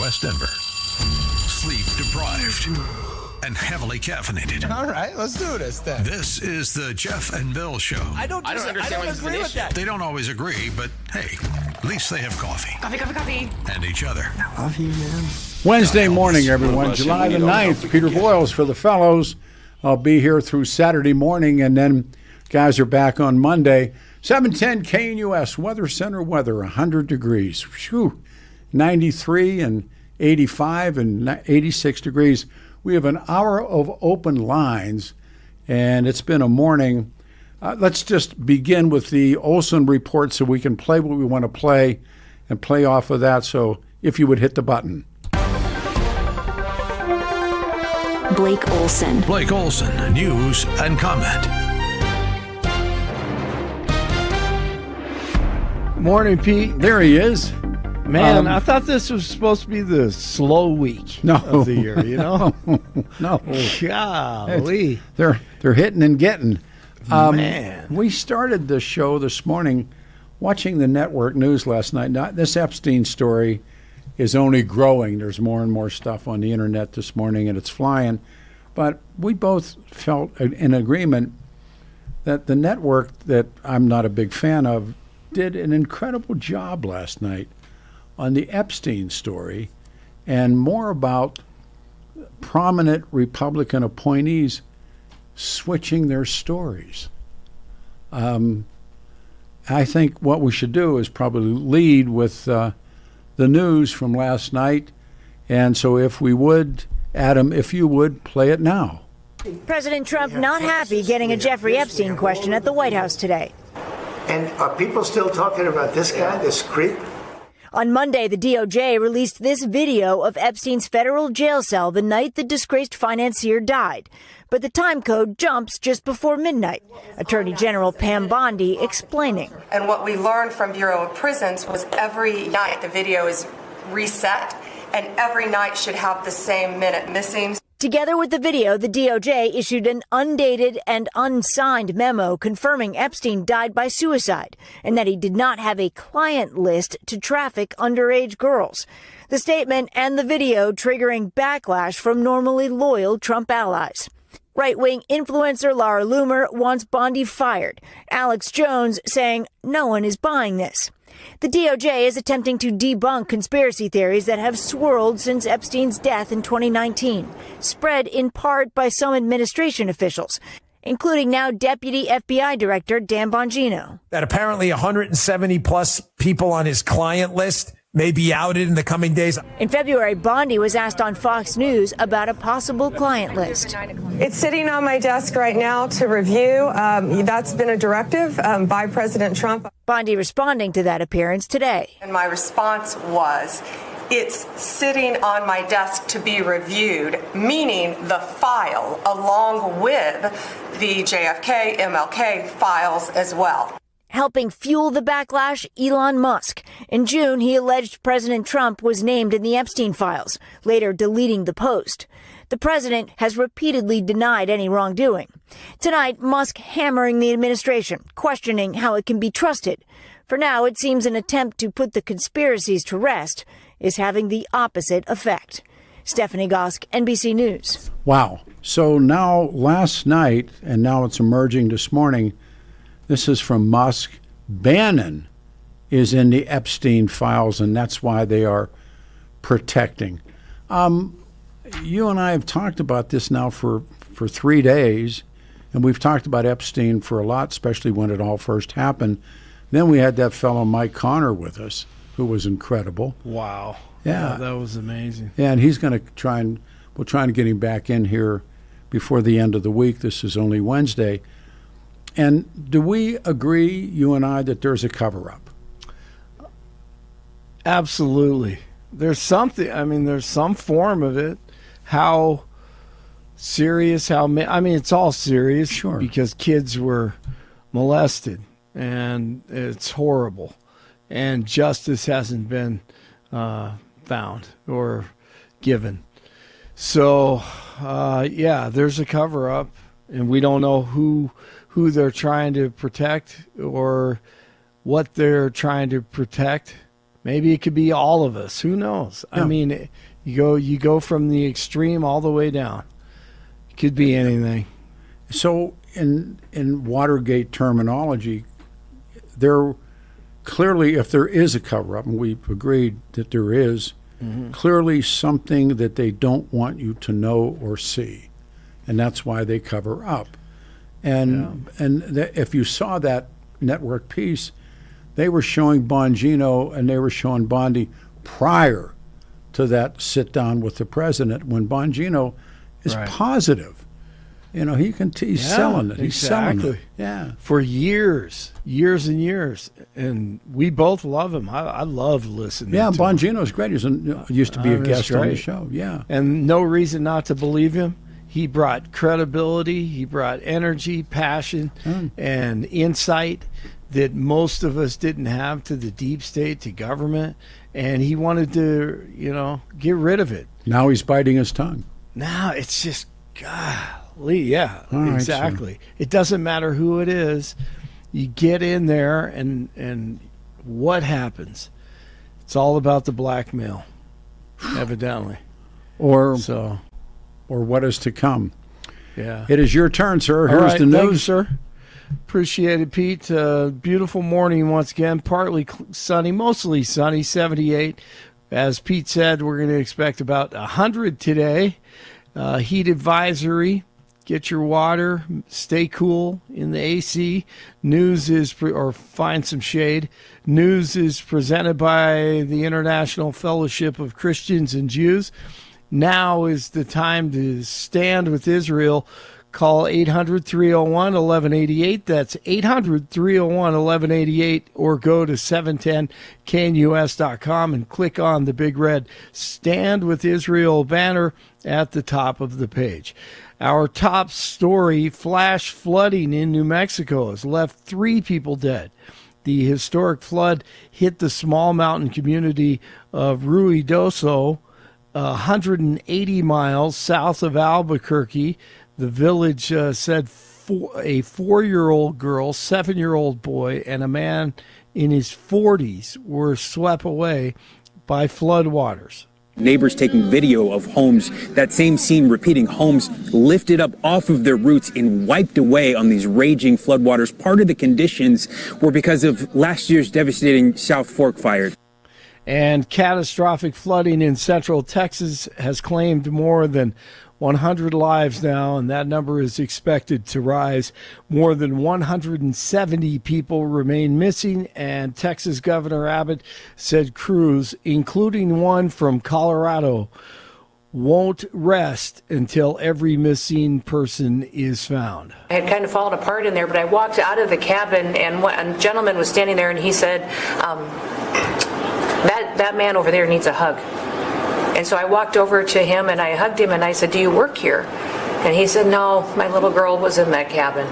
West Denver. Sleep deprived and heavily caffeinated. All right, let's do this then. This is the Jeff and Bill Show. I don't agree with that. They don't always agree, but hey, at least they have coffee. Coffee. And each other. Coffee, man. Wednesday morning, everyone. July the 9th. Peter Boyles for the fellows. I'll be here through Saturday morning, and then guys are back on Monday. 710 KNUS Weather Center weather, 100 degrees. Whew. 93 and 85 and 86 degrees. We have an hour of open lines, and it's been a morning. Let's just begin with the Olson report so we can play what we want to play and play off of that. So if you would hit the button. Blake Olson. Blake Olson, news and comment. Morning, Pete. There he is. Man, I thought this was supposed to be the slow week of the year, you know? No. Golly. They're hitting and getting. Man. We started the show this morning watching the network news last night. Now, this Epstein story is only growing. There's more and more stuff on the internet this morning, and it's flying. But we both felt in agreement that the network that I'm not a big fan of did an incredible job last night on the Epstein story, and more about prominent Republican appointees switching their stories. I think what we should do is probably lead with the news from last night. And so if we would, Adam, if you would, play it now. President Trump not happy getting a Jeffrey Epstein question at the White House today. And are people still talking about this guy, this creep? On Monday, the DOJ released this video of Epstein's federal jail cell the night the disgraced financier died. But the time code jumps just before midnight. Attorney General Pam Bondi explaining. And what we learned from Bureau of Prisons was every night the video is reset, and every night should have the same minute missing. Together with the video, the DOJ issued an undated and unsigned memo confirming Epstein died by suicide and that he did not have a client list to traffic underage girls. The statement and the video triggering backlash from normally loyal Trump allies. Right-wing influencer Laura Loomer wants Bondi fired. Alex Jones saying no one is buying this. The DOJ is attempting to debunk conspiracy theories that have swirled since Epstein's death in 2019, spread in part by some administration officials, including now Deputy FBI Director Dan Bongino. That apparently 170 plus people on his client list may be outed in the coming days. In February, Bondi was asked on Fox News about a possible client list. It's sitting on my desk right now to review. That's been a directive by President Trump. Bondi responding to that appearance today. And my response was, it's sitting on my desk to be reviewed, meaning the file along with the JFK, MLK files as well. Helping fuel the backlash, Elon Musk. In June, he alleged President Trump was named in the Epstein files, later deleting the post. The president has repeatedly denied any wrongdoing. Tonight, Musk hammering the administration, questioning how it can be trusted. For now, it seems an attempt to put the conspiracies to rest is having the opposite effect. Stephanie Gosk, NBC News. Wow. So now last night, and now it's emerging this morning, this is from Musk. Bannon is in the Epstein files, and that's why they are protecting. You and I have talked about this now for 3 days, and we've talked about Epstein for a lot, especially when it all first happened. Then we had that fellow Mike Connor with us, who was incredible. Wow. Yeah, that was amazing. Yeah, and he's going to we're trying to get him back in here before the end of the week. This is only Wednesday. And do we agree, you and I, that there's a cover-up? Absolutely. There's something, there's some form of it. How serious, it's all serious. Sure. Because kids were molested, and it's horrible. And justice hasn't been found or given. So, there's a cover-up, and we don't know who they're trying to protect or what they're trying to protect. Maybe it could be all of us. Who knows? Yeah. I mean, you go from the extreme all the way down. It could be anything. So in Watergate terminology, there clearly, if there is a cover-up, and we've agreed that there is, clearly something that they don't want you to know or see, and that's why they cover up. If you saw that network piece, they were showing Bongino and they were showing Bondi prior to that sit down with the president when Bongino is positive. You know, he's selling it. He's selling it. Yeah. For years and years. And we both love him. I love listening to him. Bongino's great. He used to be a guest on the show. Yeah. And no reason not to believe him. He brought credibility. He brought energy, passion, and insight that most of us didn't have to the deep state, to government. And he wanted to, get rid of it. Now he's biting his tongue. Now it's just, golly, yeah, right, exactly. so. It doesn't matter who it is. You get in there and what happens? It's all about the blackmail, evidently. Or what is to come. Yeah. It is your turn, sir. All Here's right, the news. thanks, sir. Appreciate it, Pete. Beautiful morning once again. Partly sunny, mostly sunny, 78. As Pete said, we're going to expect about 100 today. Heat advisory. Get your water. Stay cool in the AC. Or find some shade. News is presented by the International Fellowship of Christians and Jews. Now is the time to stand with Israel. Call 800-301-1188. That's 800-301-1188, or go to 710knus.com and click on the big red Stand with Israel banner at the top of the page. Our top story, flash flooding in New Mexico has left 3 people dead. The historic flood hit the small mountain community of Ruidoso, 180 miles south of Albuquerque. The village said a 4-year-old girl, 7-year-old boy, and a man in his 40s were swept away by floodwaters. Neighbors taking video of homes, that same scene repeating, homes lifted up off of their roots and wiped away on these raging floodwaters. Part of the conditions were because of last year's devastating South Fork fire. And catastrophic flooding in central Texas has claimed more than 100 lives now, and that number is expected to rise. More than 170 people remain missing, and Texas Governor Abbott said crews, including one from Colorado, won't rest until every missing person is found. I had kind of fallen apart in there, but I walked out of the cabin, and a gentleman was standing there, and he said, that man over there needs a hug. And so I walked over to him and I hugged him and I said, do you work here? And he said, no, my little girl was in that cabin.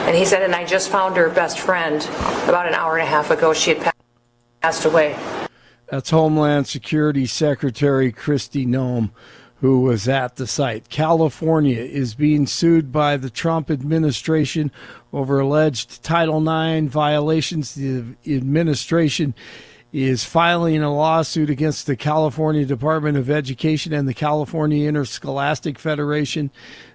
And he said, and I just found her best friend about an hour and a half ago. She had passed away. That's Homeland Security Secretary Kristi Noem, who was at the site. California is being sued by the Trump administration over alleged Title IX violations. The administration is filing a lawsuit against the California Department of Education and the California Interscholastic Federation.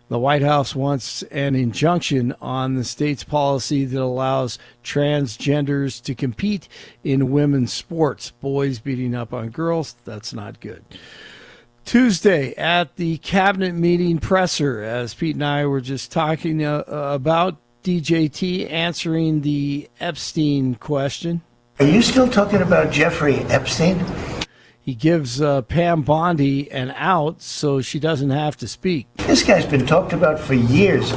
The White House wants an injunction on the state's policy that allows transgenders to compete in women's sports. Boys beating up on girls, that's not good. Tuesday at the cabinet meeting presser, as Pete and I were just talking about, DJT answering the Epstein question. Are you still talking about Jeffrey Epstein? He gives Pam Bondi an out so she doesn't have to speak. This guy's been talked about for years.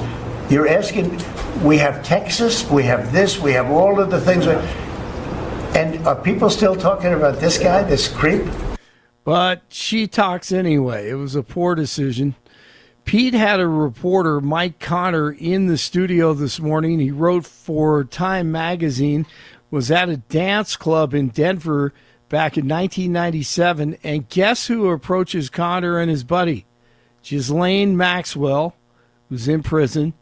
You're asking, we have Texas, we have this, we have all of the things. And are people still talking about this guy, this creep? But she talks anyway. It was a poor decision. Pete had a reporter, Mike Connor, in the studio this morning. He wrote for Time Magazine, was at a dance club in Denver back in 1997, and guess who approaches Connor and his buddy? Ghislaine Maxwell, who's in prison,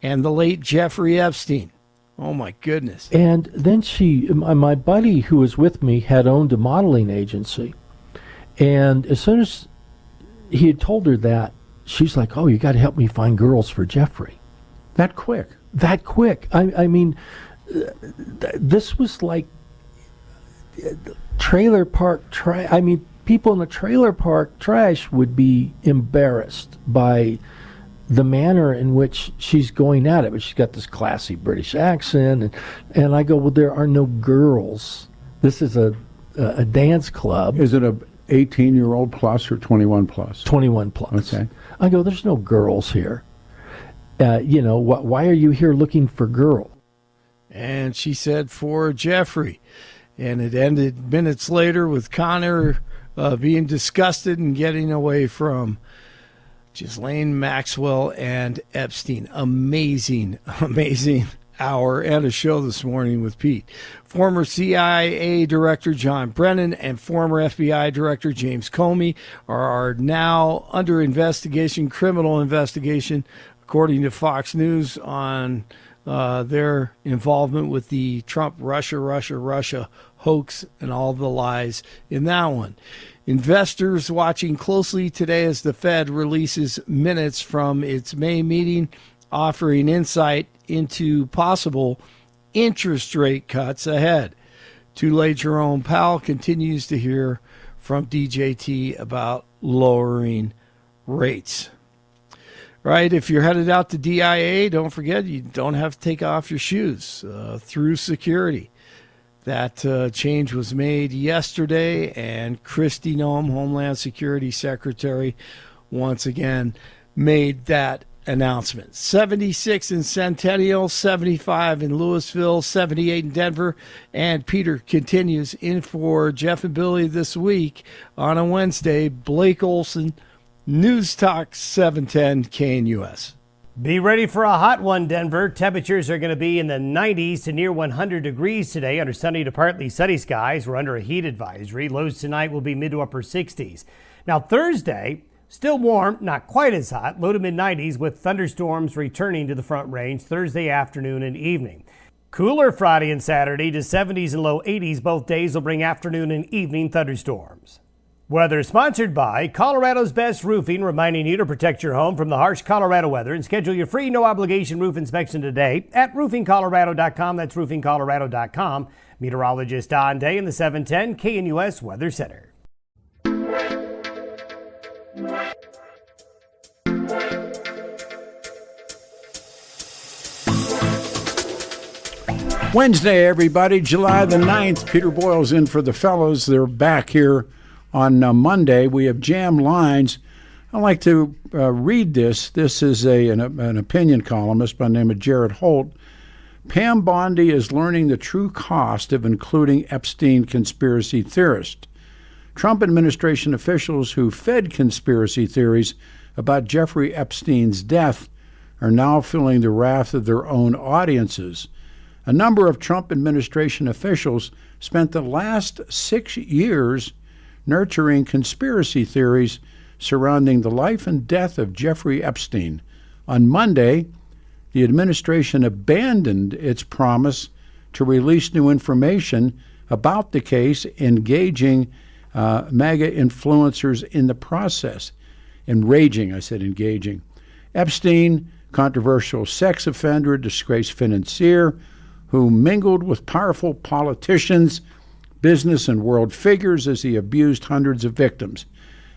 and the late Jeffrey Epstein, Oh, my goodness. And then my buddy who was with me had owned a modeling agency. And as soon as he had told her that, she's like, oh, you got to help me find girls for Jeffrey. That quick. That quick. I mean, this was like trailer park trash. I mean, people in the trailer park trash would be embarrassed by the manner in which she's going at it. But she's got this classy British accent. And I go, well, there are no girls. This is a dance club. Is it a 18-year-old plus or 21 plus? 21 plus. Okay. I go, there's no girls here. Why are you here looking for girls? And she said for Jeffrey. And it ended minutes later with Connor being disgusted and getting away from Ghislaine Maxwell and Epstein. Amazing hour and a show this morning with Pete. Former CIA Director John Brennan and former FBI Director James Comey are now under investigation, criminal investigation, according to Fox News, on their involvement with the Trump Russia hoax and all the lies in that one. Investors watching closely today as the Fed releases minutes from its May meeting, offering insight into possible interest rate cuts ahead. Too late, Jerome Powell continues to hear from DJT about lowering rates. Right, if you're headed out to DIA, don't forget you don't have to take off your shoes through security. That change was made yesterday, and Kristi Noem, Homeland Security Secretary, once again made that announcement. 76 in Centennial, 75 in Louisville, 78 in Denver, and Peter continues in for Jeff and Billy this week on a Wednesday. Blake Olson, News Talk 710 KNUS. Be ready for a hot one, Denver. Temperatures are going to be in the 90s to near 100 degrees today under sunny to partly sunny skies. We're under a heat advisory. Lows tonight will be mid to upper 60s. Now Thursday, still warm, not quite as hot, low to mid 90s with thunderstorms returning to the Front Range Thursday afternoon and evening. Cooler Friday and Saturday to 70s and low 80s. Both days will bring afternoon and evening thunderstorms. Weather sponsored by Colorado's Best Roofing, reminding you to protect your home from the harsh Colorado weather and schedule your free no-obligation roof inspection today at roofingcolorado.com. That's roofingcolorado.com. Meteorologist Don Day in the 710 KNUS Weather Center. Wednesday, everybody, July the 9th. Peter Boyle's in for the fellows. They're back here on Monday. We have jam lines. I'd like to read this. This is an opinion columnist by the name of Jared Holt. Pam Bondi is learning the true cost of including Epstein conspiracy theorists. Trump administration officials who fed conspiracy theories about Jeffrey Epstein's death are now feeling the wrath of their own audiences. A number of Trump administration officials spent the last 6 years nurturing conspiracy theories surrounding the life and death of Jeffrey Epstein. On Monday, the administration abandoned its promise to release new information about the case, engaging MAGA influencers in the process. Enraging, I said engaging. Epstein, controversial sex offender, disgraced financier, who mingled with powerful politicians, business and world figures as he abused hundreds of victims.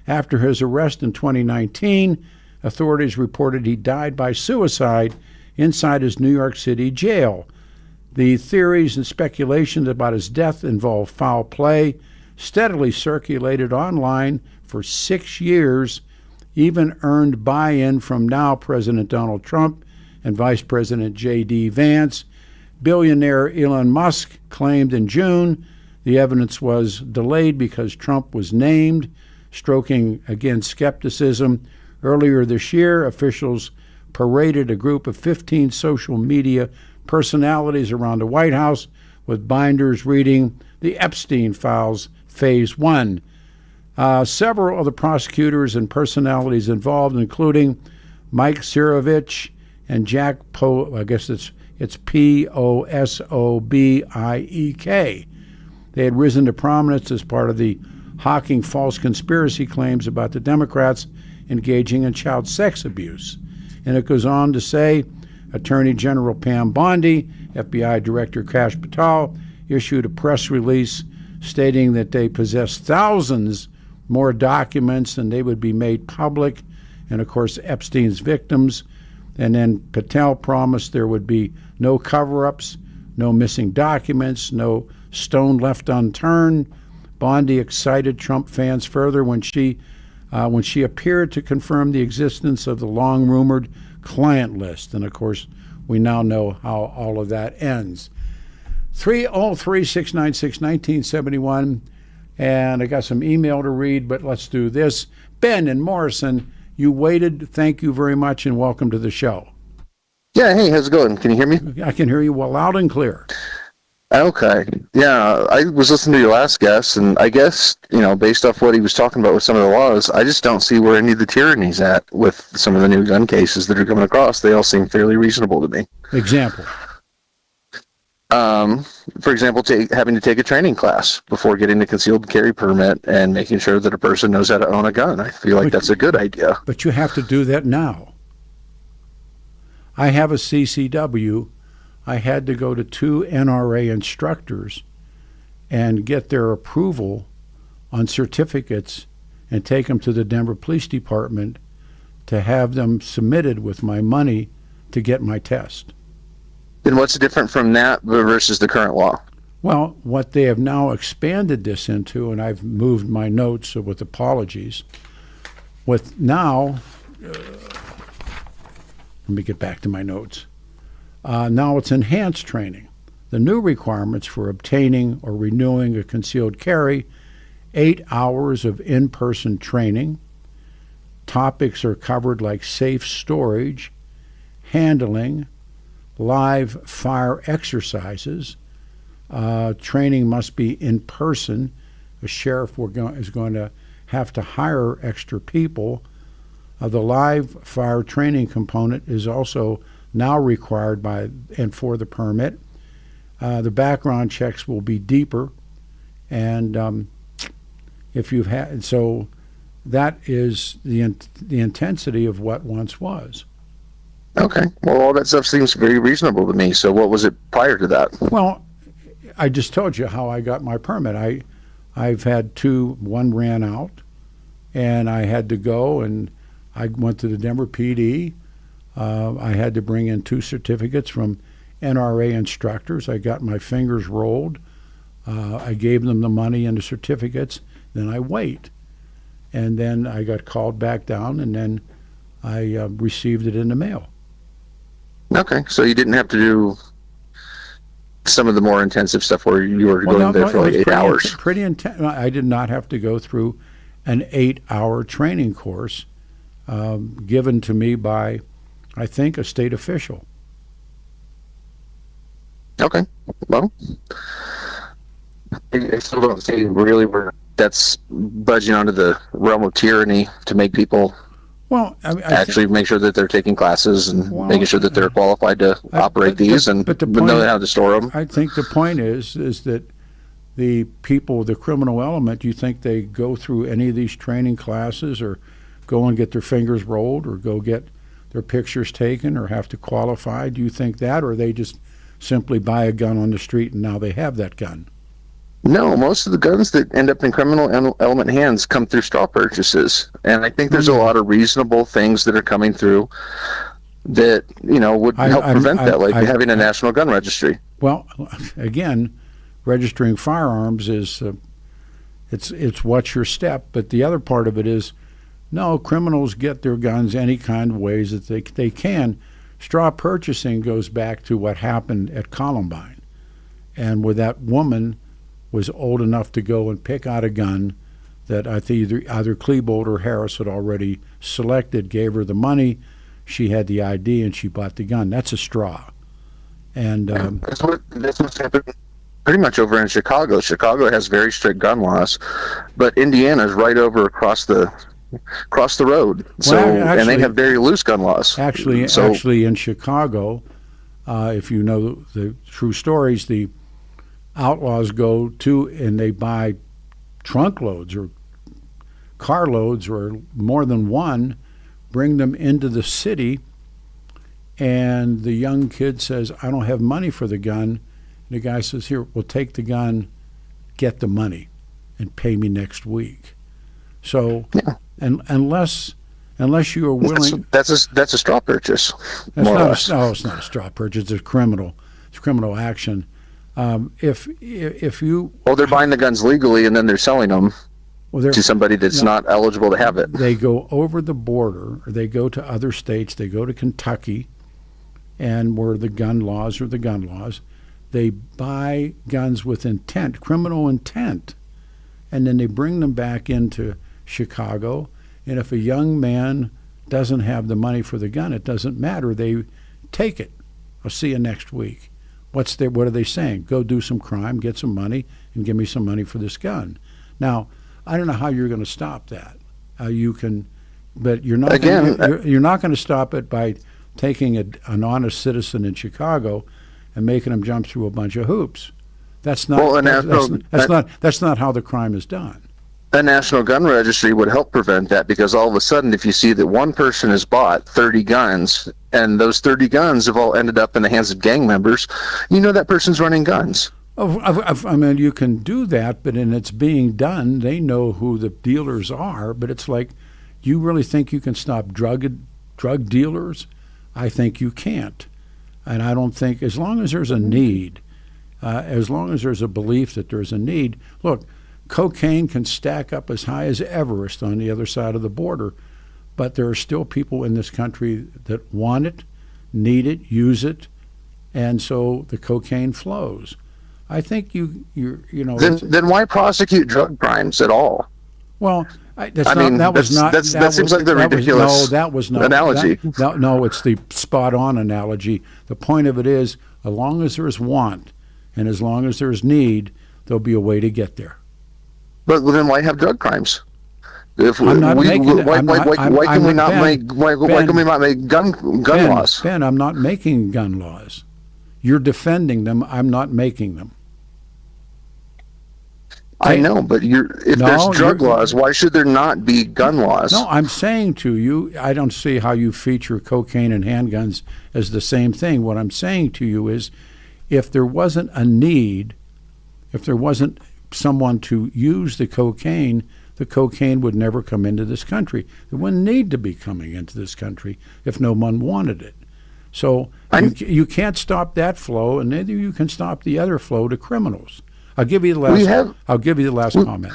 After his arrest in 2019, authorities reported he died by suicide inside his New York City jail. The theories and speculations about his death involve foul play, steadily circulated online for 6 years, even earned buy-in from now President Donald Trump and Vice President J.D. Vance. Billionaire Elon Musk claimed in June the evidence was delayed because Trump was named, stroking against skepticism. Earlier this year, officials paraded a group of 15 social media personalities around the White House with binders reading The Epstein Files, Phase 1. Several of the prosecutors and personalities involved, including Mike Sirovich and Jack It's Posobiek. They had risen to prominence as part of the hawking false conspiracy claims about the Democrats engaging in child sex abuse. And it goes on to say, Attorney General Pam Bondi, FBI Director Kash Patel issued a press release stating that they possess thousands more documents and they would be made public. And of course, Epstein's victims. And then Patel promised there would be no cover-ups, no missing documents, no stone left unturned. Bondi excited Trump fans further when she appeared to confirm the existence of the long-rumored client list. And of course, we now know how all of that ends. 303-696-1971. And I got some email to read, but let's do this. Ben in Morrison, you waited. Thank you very much, and welcome to the show. Yeah, hey, how's it going? Can you hear me? I can hear you well, loud and clear. Okay. Yeah, I was listening to your last guest, and I guess, based off what he was talking about with some of the laws, I just don't see where any of the tyranny's at with some of the new gun cases that are coming across. They all seem fairly reasonable to me. Example? For example, having to take a training class before getting a concealed carry permit and making sure that a person knows how to own a gun. I feel like that's a good idea. But you have to do that now. I have a CCW. I had to go to 2 NRA instructors and get their approval on certificates and take them to the Denver Police Department to have them submitted with my money to get my test. Then what's different from that versus the current law? Well, what they have now expanded this into, and I've moved my notes with apologies, with now, let me get back to my notes. Now it's enhanced training. The new requirements for obtaining or renewing a concealed carry, 8 hours of in-person training. Topics are covered like safe storage, handling, live fire exercises. Training must be in person. A sheriff is going to have to hire extra people. The live fire training component is also now required and for the permit. The background checks will be deeper, and if you've had so, that is the intensity of what once was. Okay, well, all that stuff seems very reasonable to me. So, what was it prior to that? Well, I just told you how I got my permit. I've had 2. One ran out, and I had to go, and I went to the Denver PD. I had to bring in 2 certificates from NRA instructors. I got my fingers rolled. I gave them the money and the certificates. Then I wait. And then I got called back down, and then I received it in the mail. Okay, so you didn't have to do some of the more intensive stuff where you were going there for like 8 hours. Pretty intense. I did not have to go through an 8-hour training course given to me by, I think, a state official. Okay, well, I still don't see really where that's budging onto the realm of tyranny to make people actually make sure that they're taking classes and making sure that they're qualified to operate these and know how to store them. I think the point is that the people, the criminal element, do you think they go through any of these training classes or go and get their fingers rolled or go get their pictures taken or have to qualify? Do you think that, or they just simply buy a gun on the street and now they have that gun? No, most of the guns that end up in criminal element hands come through straw purchases. And I think there's a lot of reasonable things that are coming through that, would help prevent that, like having a national gun registry. Well, again, registering firearms is, it's what's your step. But the other part of it is, no, criminals get their guns any kind of ways that they can. Straw purchasing goes back to what happened at Columbine. And where that woman was old enough to go and pick out a gun that I think either Klebold or Harris had already selected, gave her the money, she had the ID, and she bought the gun. That's a straw. And that's what's happened pretty much over in Chicago. Chicago has very strict gun laws, but Indiana's right over across the road. So, and they have very loose gun laws. Actually, in Chicago, If you know the true stories, the outlaws go to and they buy trunk loads or carloads or more than one, bring them into the city, and the young kid says, I don't have money for the gun. And the guy says, here, we'll take the gun, get the money, and pay me next week. So, and unless you are willing, that's a straw purchase. It's not a straw purchase. It's criminal. It's criminal action. If you they're buying the guns legally and then they're selling them to somebody that's not eligible to have it. They go over the border, or they go to other states. They go to Kentucky, and where the gun laws are the gun laws, they buy guns with intent, criminal intent, and then they bring them back into Chicago. And if a young man doesn't have the money for the gun, it doesn't matter. They take it. I'll see you next week. What are they saying? Go do some crime, get some money, and give me some money for this gun. Now, I don't know how you're going to stop that. You can, but you're not. You're not going to stop it by taking an honest citizen in Chicago and making him jump through a bunch of hoops. That's not. Well, that's not how the crime is done. A national gun registry would help prevent that, because all of a sudden, if you see that one person has bought 30 guns and those 30 guns have all ended up in the hands of gang members, you know that person's running guns. I mean, you can do that, but in it's being done, they know who the dealers are. But it's like, you really think you can stop drug dealers? I think you can't. And I don't think, as long as there's a need, as long as there's a belief that there's a need, look, cocaine can stack up as high as Everest on the other side of the border, but there are still people in this country that want it, need it, use it, and so the cocaine flows. I think you know. Then why prosecute drug crimes at all? Well, that seems like the ridiculous analogy. No, it's the spot-on analogy. The point of it is, as long as there's want and as long as there's need, there'll be a way to get there. But then why have drug crimes? Why can we not make gun laws? Ben, I'm not making gun laws. You're defending them. I'm not making them. I know, but if there's drug laws, why should there not be gun laws? No, I'm saying to you, I don't see how you feature cocaine and handguns as the same thing. What I'm saying to you is, if there wasn't a need, if there wasn't someone to use the cocaine would never come into this country. It wouldn't need to be coming into this country if no one wanted it. So you can't stop that flow, and neither you can stop the other flow to criminals. I'll give you the last comment.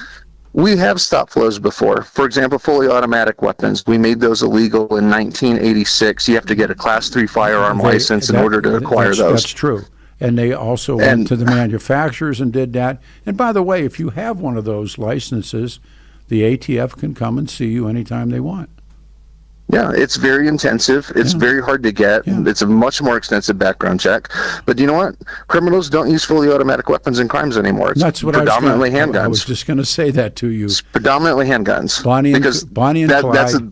We have stopped flows before. For example, fully automatic weapons. We made those illegal in 1986. You have to get a Class 3 firearm license in order to acquire those. That's true. And they also went to the manufacturers and did that. And by the way, if you have one of those licenses, the ATF can come and see you anytime they want. Yeah, it's very intensive. It's very hard to get. Yeah. It's a much more extensive background check. But you know what? Criminals don't use fully automatic weapons in crimes anymore. It's predominantly handguns. I was just going to say that to you. It's predominantly handguns. Bonnie and Clyde.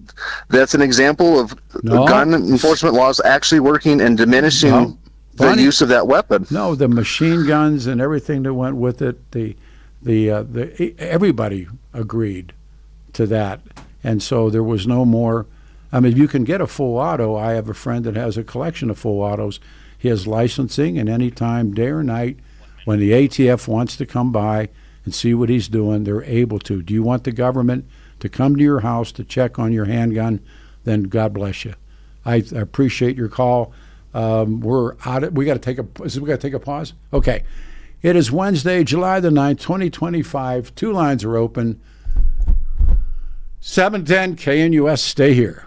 That's an example of gun enforcement laws actually working and diminishing the use of that weapon. No, the machine guns and everything that went with it, everybody agreed to that. And so there was no more. I mean, you can get a full auto. I have a friend that has a collection of full autos. He has licensing, and any time, day or night, when the ATF wants to come by and see what he's doing, they're able to. Do you want the government to come to your house to check on your handgun? Then God bless you. I appreciate your call. We're out. We got to take a pause. Okay. It is Wednesday, July the 9th, 2025. Two lines are open. 710 KNUS. Stay here.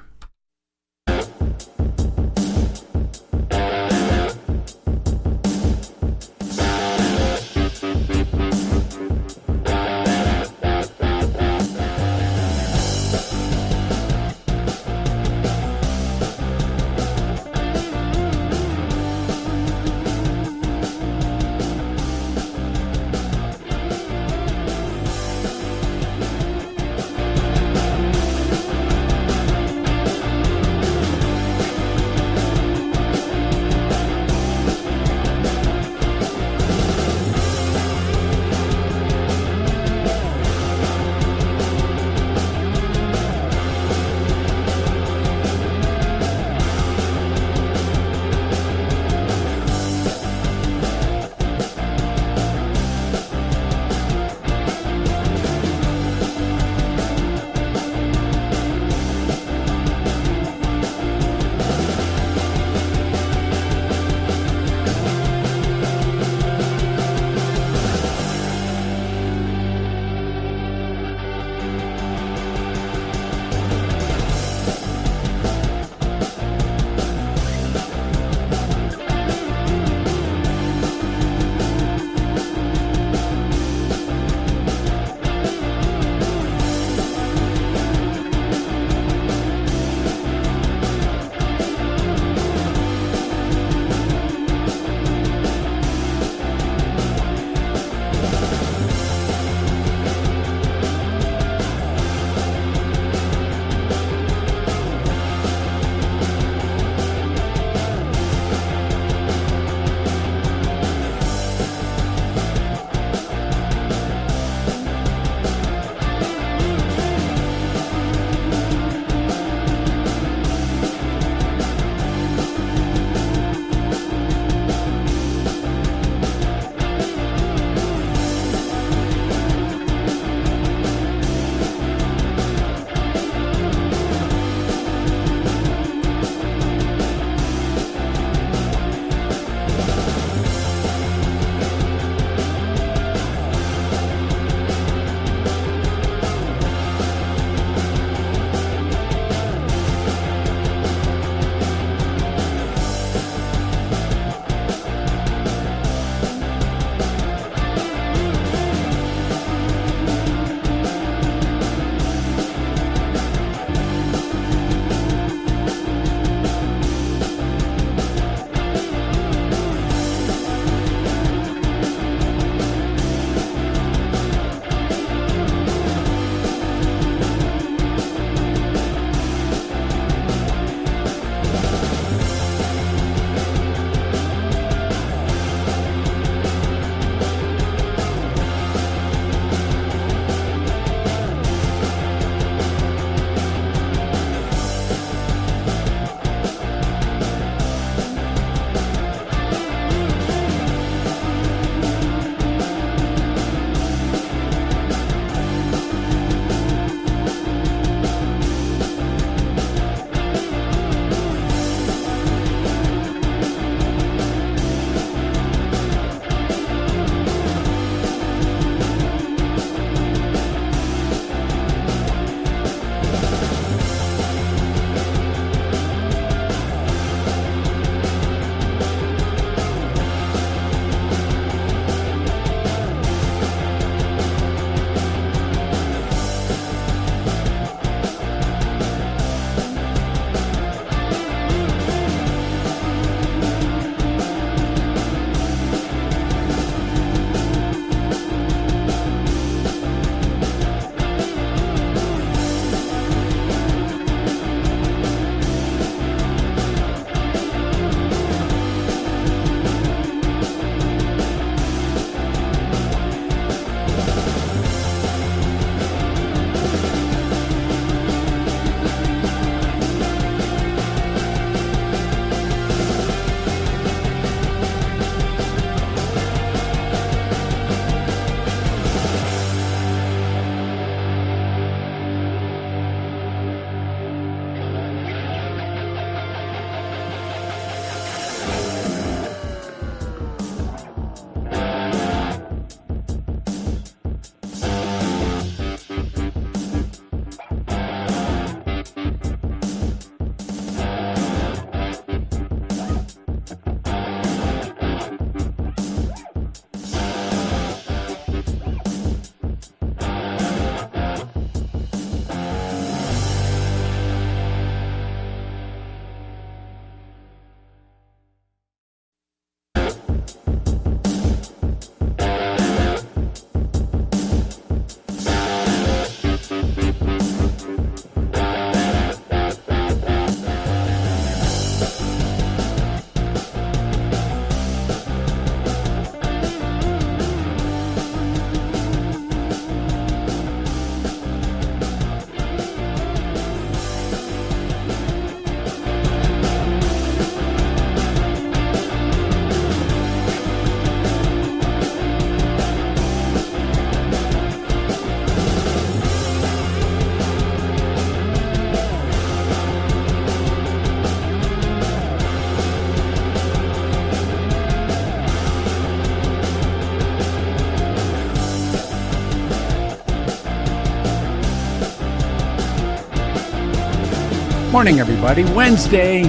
Morning, everybody. Wednesday,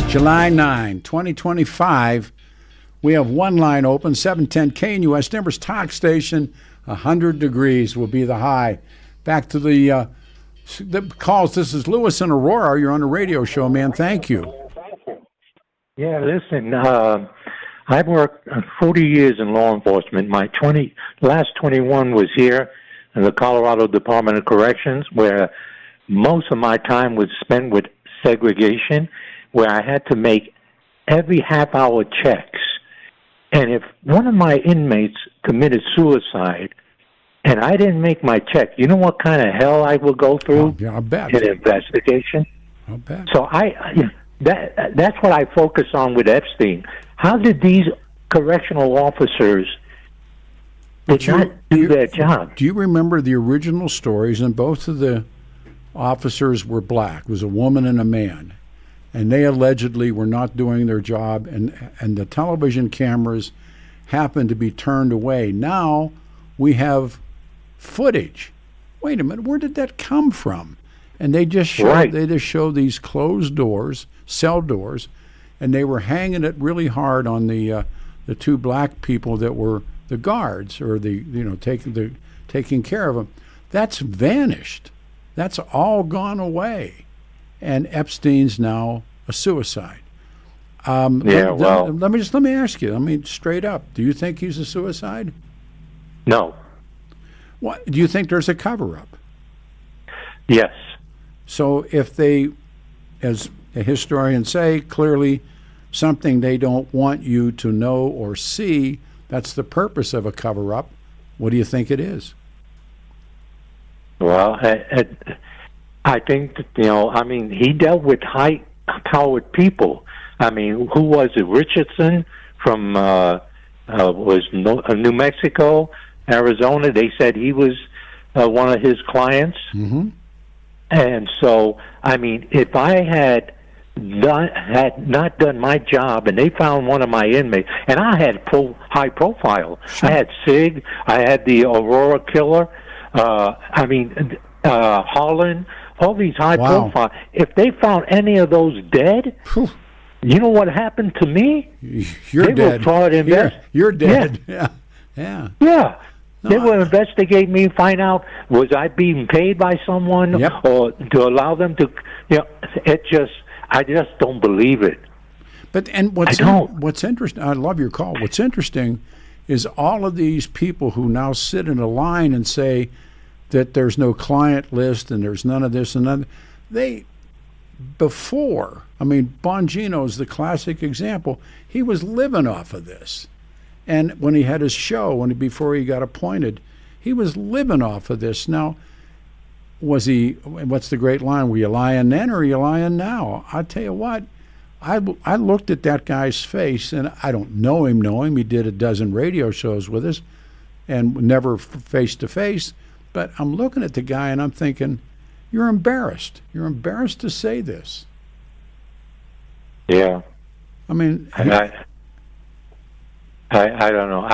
July 9, 2025. We have one line open, 710 KNUS, Denver's talk station. 100 degrees will be the high. Back to the calls. This is Lewis in Aurora. You're on a radio show, man. Thank you. Yeah, listen, I've worked 40 years in law enforcement. My last 21 was here in the Colorado Department of Corrections, where most of my time was spent with segregation, where I had to make every half-hour checks. And if one of my inmates committed suicide and I didn't make my check, you know what kind of hell I would go through? Oh, yeah, I bet. In an investigation? I bet. So that's what I focus on with Epstein. How did these correctional officers not do their job? Do you remember the original stories? And both of the officers were black. It was a woman and a man. And they allegedly were not doing their job, and the television cameras happened to be turned away. Now we have footage. Wait a minute, where did that come from? And they just show these closed doors, cell doors, and they were hanging it really hard on the two black people that were the guards, or taking care of them. That's vanished. That's all gone away. And Epstein's now a suicide. Let me ask you. Straight up. Do you think he's a suicide? No. What do you think? There's a cover-up? Yes. So if they, as a historian say, clearly something they don't want you to know or see, that's the purpose of a cover-up. What do you think it is? Well, I think that, he dealt with high-powered people. Who was it? Richardson from New Mexico, Arizona. They said he was one of his clients. Mm-hmm. And so, if I had not done my job, and they found one of my inmates, and I had high profile. Sure. I had Sig. I had the Aurora killer. Holland. All these high profile. If they found any of those dead, you know what happened to me? You're dead. You're dead. Yeah. Yeah. Yeah. They will investigate me, find out was I being paid by someone, or to allow them to. I just don't believe it. But what's interesting? I love your call. What's interesting is all of these people who now sit in a line and say that there's no client list and there's none of this and none. Bongino's the classic example. He was living off of this. And when he had his show, before he got appointed, he was living off of this. Now, what's the great line? Were you lying then or are you lying now? I tell you what, I looked at that guy's face, and I don't know him. He did a dozen radio shows with us and never face-to-face. But I'm looking at the guy and I'm thinking, you're embarrassed. You're embarrassed to say this. Yeah. I don't know.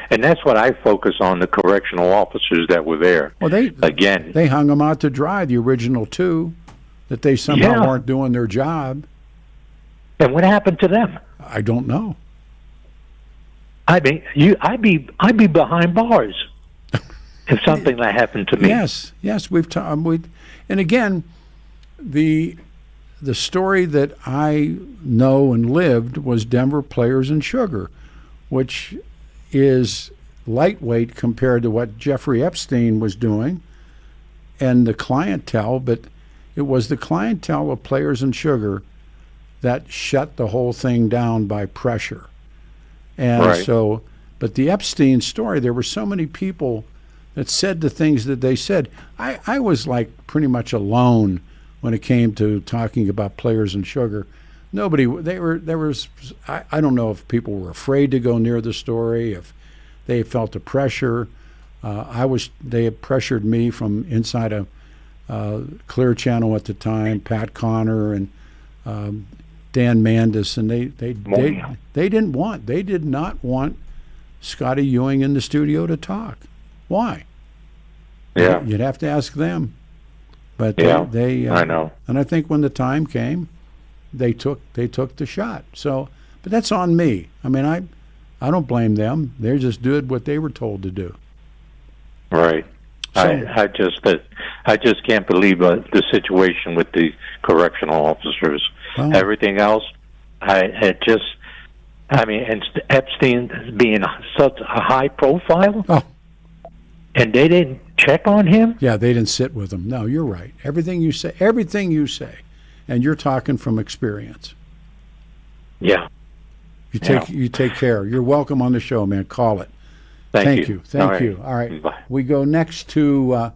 And that's what I focus on, the correctional officers that were there. Well, they hung them out to dry, the original two, that they somehow weren't doing their job. And what happened to them? I don't know. I'd be behind bars if something like happened to me. Yes, and again, the story that I know and lived was Denver Players and Sugar, which is lightweight compared to what Jeffrey Epstein was doing and the clientele, but it was the clientele of Players and Sugar that shut the whole thing down by pressure. And but the Epstein story, there were so many people that said the things that they said. I was like pretty much alone when it came to talking about Players and Sugar. I don't know if people were afraid to go near the story, if they felt the pressure. They had pressured me from inside a Clear Channel at the time, Pat Connor and Dan Mandis, and they did not want Scotty Ewing in the studio to talk. Why? Yeah. You'd have to ask them. But Yeah, they I know. And I think when the time came, they took the shot. So, but that's on me. I mean, I don't blame them. They just did what they were told to do. Right. So, I just can't believe the situation with the correctional officers. Well, Everything else, and Epstein being such a high profile, and they didn't check on him. yeah, they didn't sit with them. No, you're right. Everything you say, and you're talking from experience. Yeah. You take care. You're welcome on the show, man. Call it. Thank you. Thank you. All right. Bye. We go next to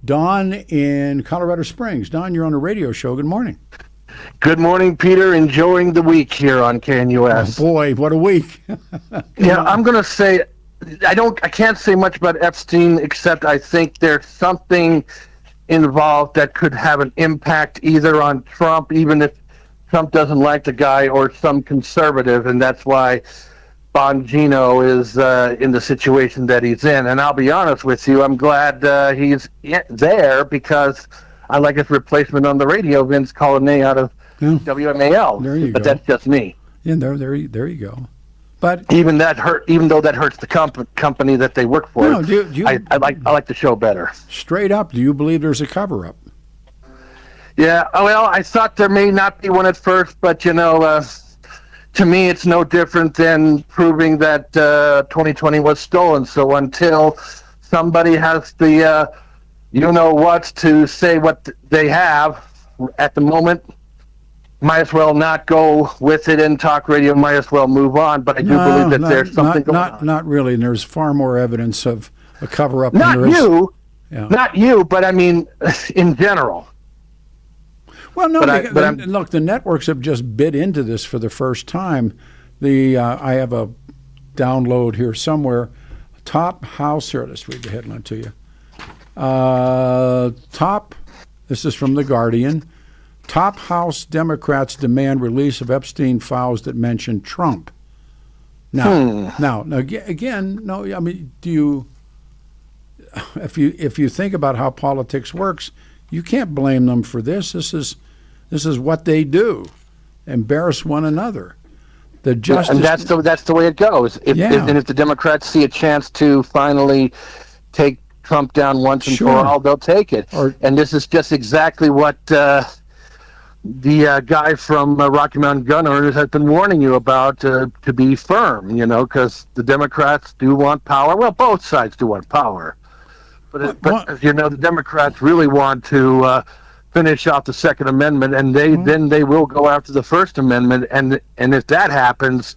Don in Colorado Springs. Don, you're on a radio show. Good morning. Good morning, Peter. Enjoying the week here on KNUS. Oh boy, what a week. Yeah, I'm going to say I can't say much about Epstein except I think there's something involved that could have an impact either on Trump, even if Trump doesn't like the guy, or some conservative, and that's why Bongino is in the situation that he's in. And I'll be honest with you, I'm glad he's there because I like his replacement on the radio, Vince Colonnade out of WMAL. There you but go. that's just me. Yeah, there you go. But even though that hurts the company that they work for, I like the show better. Straight up, do you believe there's a cover-up? Yeah, well, I thought there may not be one at first, but to me, it's no different than proving that 2020 was stolen. So until somebody has the you-know-what to say what they have at the moment, might as well not go with it in talk radio, might as well move on. But I do believe that there's something going on. Not really, and there's far more evidence of a cover-up Not than there is. you, not you, but I mean, in general. Well, no, but look, the networks have just bid into this for the first time. I have a download here somewhere. Top House, here, let's read the headline to you. This is from The Guardian. Top House Democrats demand release of Epstein files that mention Trump. Now, again, no, I mean, if you think about how politics works, you can't blame them for this. This is what they do, embarrass one another. The justice, and that's the way it goes. If the Democrats see a chance to finally take Trump down once and for all, they'll take it. And this is just exactly what the guy from Rocky Mountain Gun Owners has been warning you about, to be firm, because the Democrats do want power. Well, both sides do want power. But the Democrats really want to finish off the Second Amendment, and then they will go after the First Amendment. And if that happens,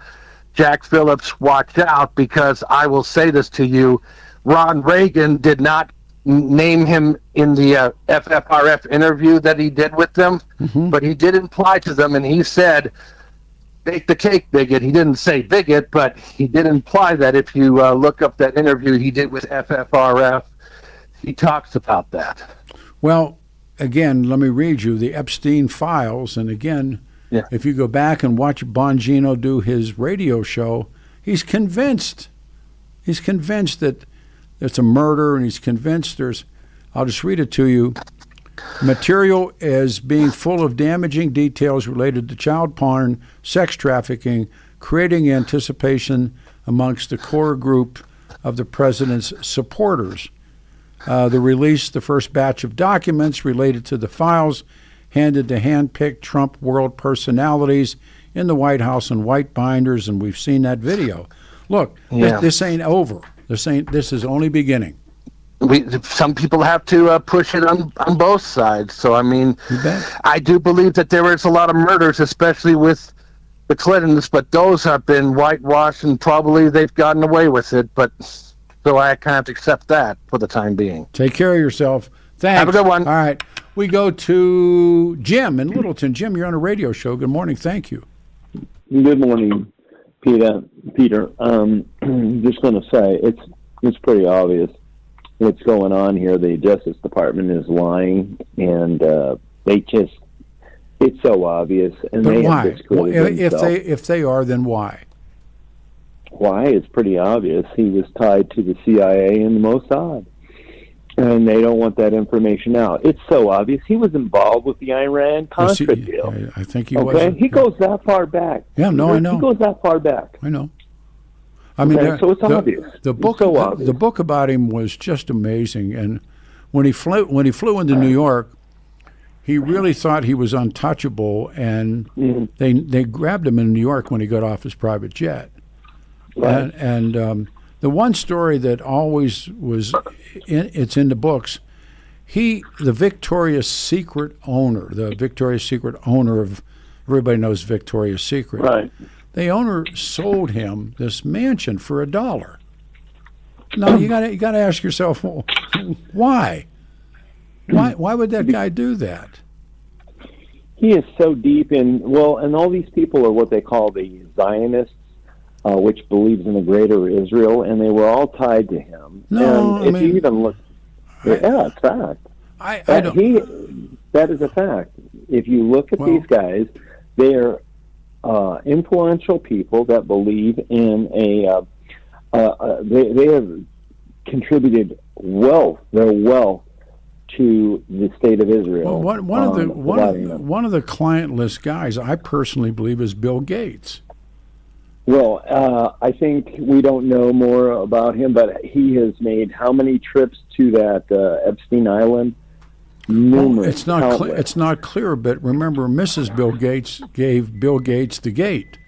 Jack Phillips, watch out, because I will say this to you, Ron Reagan did not name him in the FFRF interview that he did with them, but he did imply to them, and he said, bake the cake, bigot. He didn't say bigot, but he did imply that. If you look up that interview he did with FFRF, he talks about that. Well, again, let me read you the Epstein files. And again, if you go back and watch Bongino do his radio show, he's convinced that it's a murder, and he's convinced I'll just read it to you. Material as being full of damaging details related to child porn, sex trafficking, creating anticipation amongst the core group of the president's supporters. The first batch of documents related to the files handed to hand-picked Trump world personalities in the White House in white binders, and we've seen that video. Look, this ain't over. This is only beginning. Some people have to push it on both sides. So, I mean, I do believe that there is a lot of murders, especially with the Clintons, but those have been whitewashed, and probably they've gotten away with it. But so I kind of have to accept that for the time being. Take care of yourself. Thanks. Have a good one. All right. We go to Jim in Littleton. Jim, you're on a radio show. Good morning. Thank you. Good morning, Peter. I'm just going to say it's pretty obvious what's going on here. The Justice Department is lying, and it's so obvious. And but they why? have discredited If they are, then why? Why? It's pretty obvious. He was tied to the CIA and the Mossad. And they don't want that information out. It's so obvious. He was involved with the Iran-Contra deal. I think he was. Okay, he goes that far back. Yeah, no, I know. He goes that far back. I know. I mean, so it's obvious. The book, so obvious. The book about him was just amazing. And when he flew into New York, he really thought he was untouchable. And they grabbed him in New York when he got off his private jet. Right. And the one story that always was, it's in the books. The Victoria's Secret owner of, everybody knows Victoria's Secret. Right. The owner sold him this mansion for $1. Now you got to ask yourself, well, why? Why would that guy do that? He is so deep in, and all these people are what they call the Zionists, which believes in a greater Israel, and they were all tied to him. No, and if you even look, it's fact. That is a fact. If you look at these guys, they are influential people that believe in they have contributed their wealth to the state of Israel. Well, one of the client list guys I personally believe is Bill Gates. Well, I think we don't know more about him, but he has made how many trips to that Epstein Island? Numerous. Well, it's not clear, but remember, Mrs. Bill Gates gave Bill Gates the gate.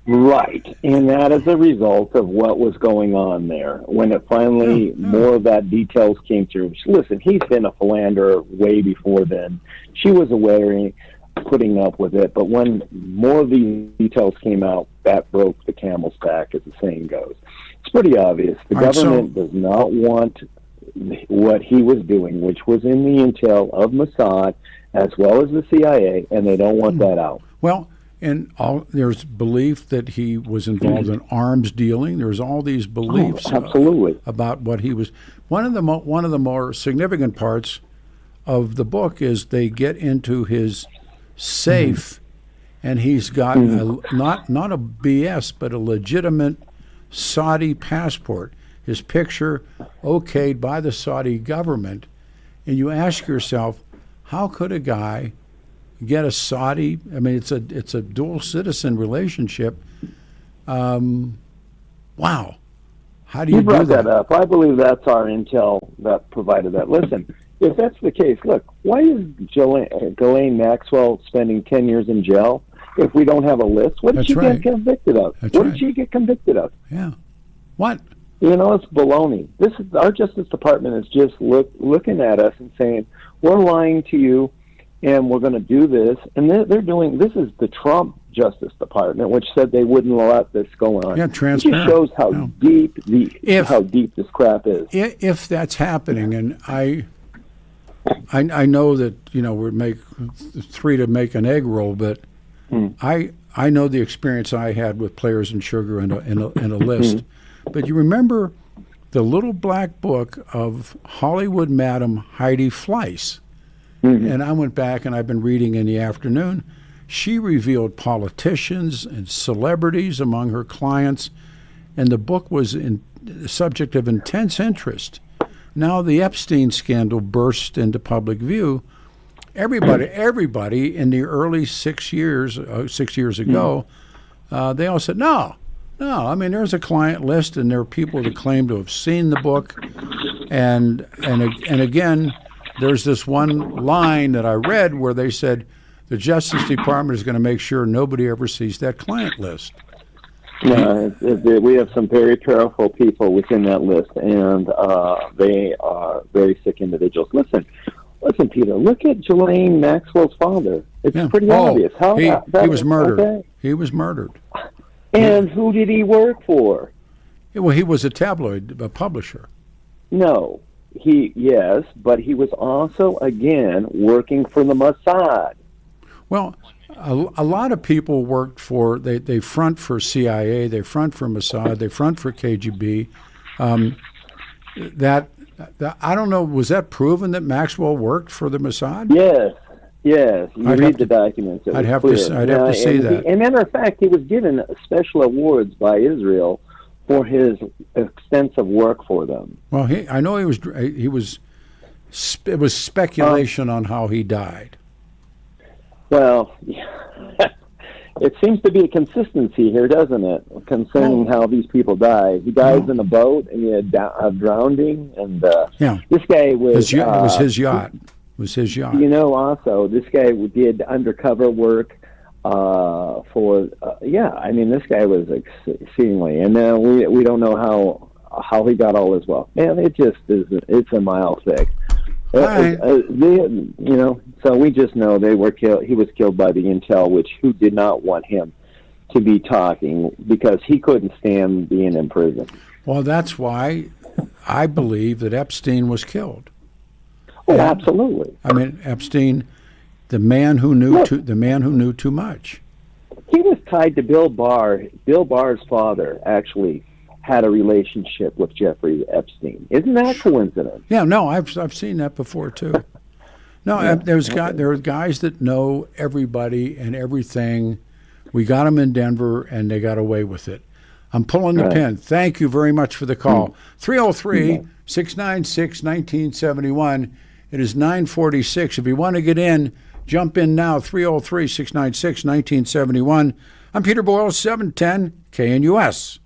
Right, and that is a result of what was going on there. When it finally, more of that details came through. Listen, he's been a philanderer way before then. She was aware, putting up with it, but when more of these details came out, that broke the camel's back, as the saying goes. It's pretty obvious. The government does not want what he was doing, which was in the intel of Mossad as well as the CIA, and they don't want that out. Well, and there's belief that he was involved in arms dealing. There's all these beliefs absolutely about what he was. One of the more significant parts of the book is they get into his safe, and he's got not a BS, but a legitimate Saudi passport. His picture okayed by the Saudi government, and you ask yourself, how could a guy get a Saudi? I mean, it's a dual citizen relationship. Wow, how do you brought do that? up? I believe that's our intel that provided that. Listen, if that's the case, look, why is Ghislaine Maxwell spending 10 years in jail if we don't have a list? What did she get convicted of? What did she get convicted of? Yeah, what? You know, it's baloney. This is our Justice Department is just looking at us and saying, we're lying to you and we're going to do this. And they're doing, this is the Trump Justice Department, which said they wouldn't let this go on. Yeah, transparent. It just shows how deep how deep this crap is. If that's happening, and I know that, we'd make 3 to make an egg roll, but I know the experience I had with Players and Sugar in a list. But you remember the little black book of Hollywood Madam Heidi Fleiss. And I went back and I've been reading in the afternoon. She revealed politicians and celebrities among her clients, and the book was the subject of intense interest. Now the Epstein scandal burst into public view. Everybody in the early 6 years ago, they all said, no, I mean, there's a client list, and there are people that claim to have seen the book. And again, there's this one line that I read where they said the Justice Department is going to make sure nobody ever sees that client list. We have some very powerful people within that list, and they are very sick individuals. Listen, Peter, look at Ghislaine Maxwell's father. It's pretty obvious. He was murdered. Okay. He was murdered. And who did he work for? Well, he was a publisher. No, yes, but he was also, again, working for the Mossad. Well, a lot of people worked for, they front for CIA, they front for Mossad, they front for KGB. I don't know, was that proven that Maxwell worked for the Mossad? Yes, you read the documents. I'd have to see that. As a matter of fact, he was given special awards by Israel for his extensive work for them. Well, I know he was it was speculation on how he died. Well, it seems to be a consistency here, doesn't it, concerning how these people die? He dies in a boat, and he had drowning, and this guy was... it was his yacht. It was his yacht. You know, also, this guy did undercover work for... I mean, this guy was exceedingly... And now we don't know how he got all his wealth. Man, it just is... It's a mile thick. So we just know they were killed. He was killed by the intel, who did not want him to be talking because he couldn't stand being in prison. Well, that's why I believe that Epstein was killed. Oh, absolutely. I mean, Epstein, the man who knew too much. He was tied to Bill Barr. Bill Barr's father actually had a relationship with Jeffrey Epstein. Isn't that a coincidence? Yeah, no, I've seen that before too. No, there are guys that know everybody and everything. We got them in Denver, and they got away with it. I'm pulling the pin. Thank you very much for the call. 303-696-1971. It is 9:46. If you want to get in, jump in now. 303-696-1971. I'm Peter Boyle, 710 KNUS.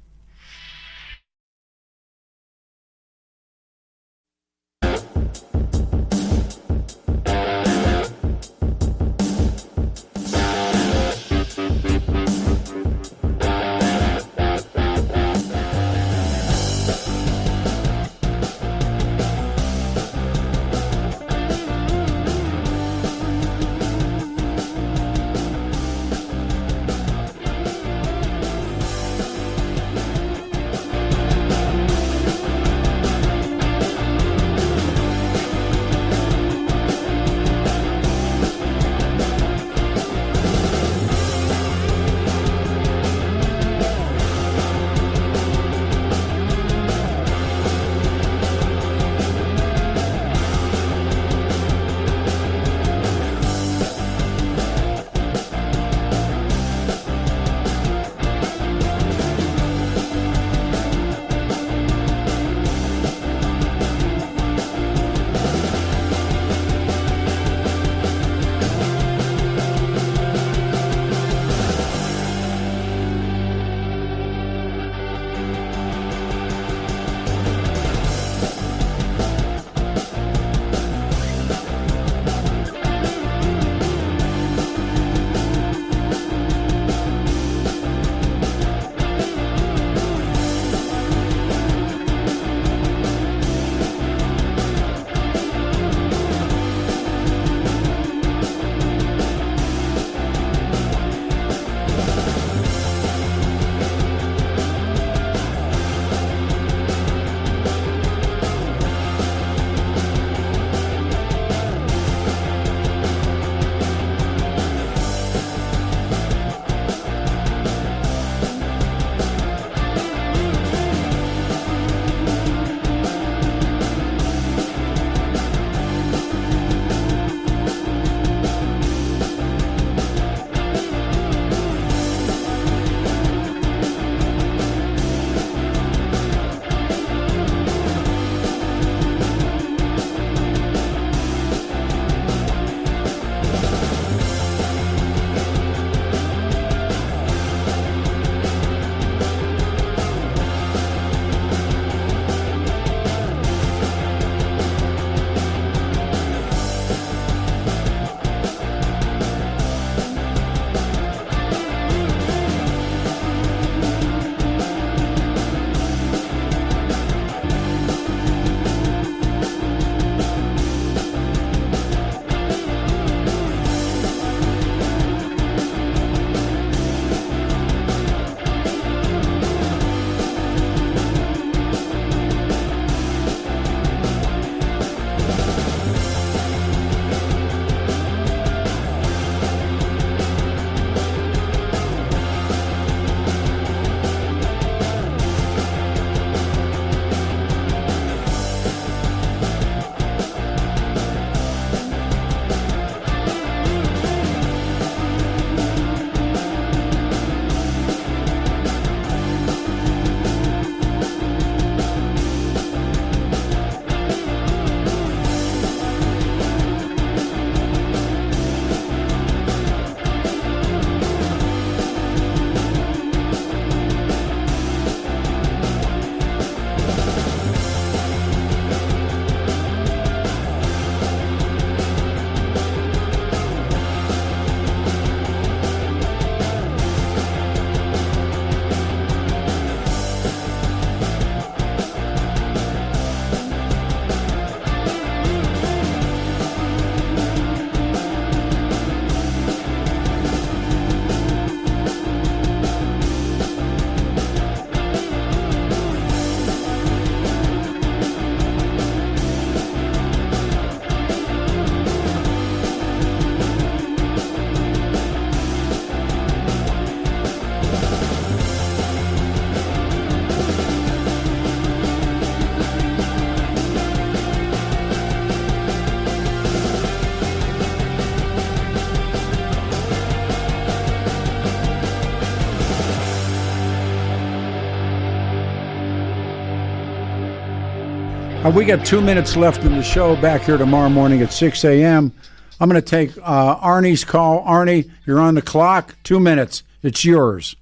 We got 2 minutes left in the show. Back here tomorrow morning at 6 a.m. I'm going to take Arnie's call. Arnie, you're on the clock. 2 minutes. It's yours.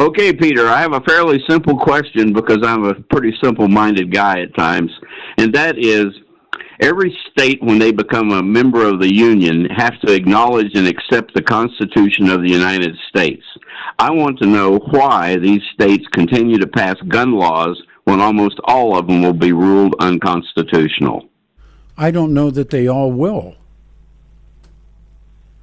Okay, Peter, I have a fairly simple question because I'm a pretty simple-minded guy at times, and that is, every state, when they become a member of the Union, have to acknowledge and accept the Constitution of the United States. I want to know why these states continue to pass gun laws when almost all of them will be ruled unconstitutional. I don't know that they all will.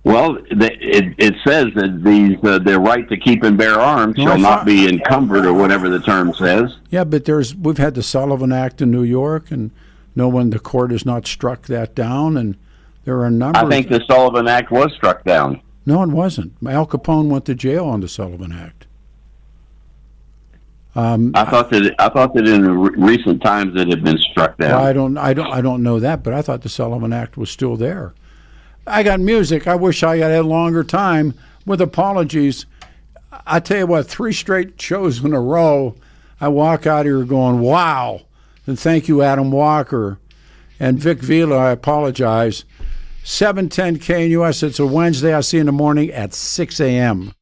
Well, it says that their right to keep and bear arms shall not be encumbered, or whatever the term says. Yeah, but we've had the Sullivan Act in New York, and no one, the court has not struck that down, and there are a number. I think the Sullivan Act was struck down. No, it wasn't. Al Capone went to jail on the Sullivan Act. I thought that in recent times it had been struck down. Well, I don't know that, but I thought the Sullivan Act was still there. I got music. I wish I had a longer time. With apologies, I tell you what, 3 straight shows in a row, I walk out here going, wow. And thank you, Adam Walker. And Vic Vila, I apologize. 710 KNUS, it's a Wednesday. I'll see you in the morning at 6 a.m.